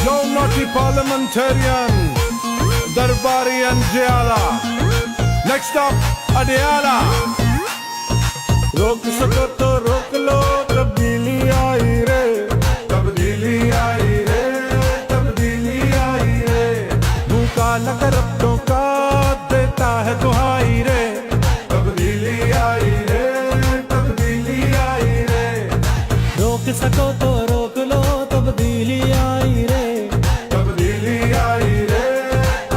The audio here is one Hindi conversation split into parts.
Yo, naughty parliamentarian, Darbari and Jayala. Next up, Adiala. रोक सको तो रोक लो, तब्दीली आई रे, तब्दीली आई रे, तब्दीली आई रे। मुंह काला कर अपनों का देता है दुहाई रे, तब्दीली आई रे, तब्दीली आई रे। रोक सको तो रोक लो, तब्दीली आई रे, तब्दीली आई रे,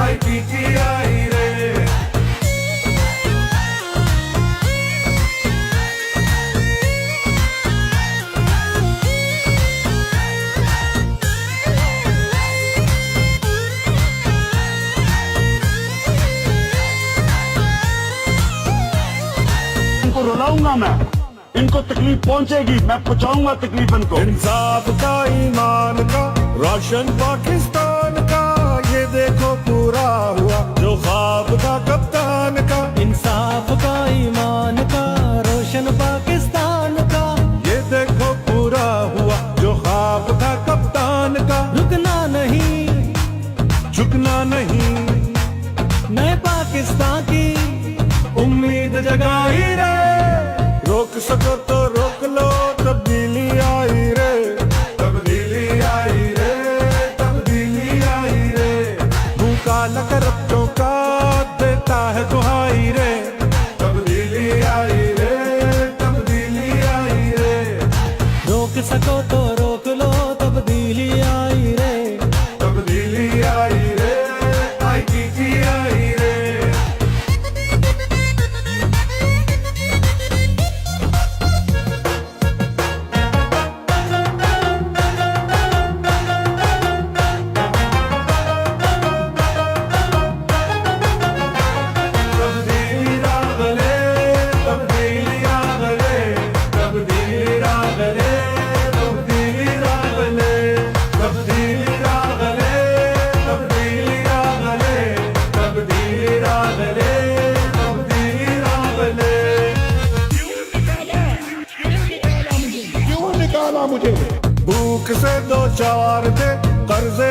ITT आई रे। इनको रुलाऊंगा मैं, इनको तकलीफ पहुंचेगी, मैं पहुंचाऊंगा तकलीफ इनको। इंसाफ का, ईमान का, रोशन पाकिस्तान का, ये देखो पूरा हुआ जो ख्वाब था कप्तान का। इंसाफ का, ईमान का, रोशन पाकिस्तान का, ये देखो पूरा हुआ जो ख्वाब था कप्तान का। रुकना नहीं, झुकना नहीं, नए पाकिस्तान की उम्मीद जगाई रे। रोक सको तो रोक लो, तब्दीली आई रे, तब्दीली आई रे, तब्दीली आई रे। मुंह काला कर अपनों का देता है दुहाई रे, तब्दीली आई रे, तब्दीली आई रे। रोक सको तो रोक लो, तब्दीली आई रे, तब्दीली आई रे, ITT आई रे। तब्दीली रागले, तब्दीली रागले, तब्दीली रागले, तब्दीली रागले, तब्दीली रागले, तब्दीली रागले, तब्दीली रागले, तब्दीली रागले। क्यों निकाला मुझे? भूख से दो चार थे, कर्जे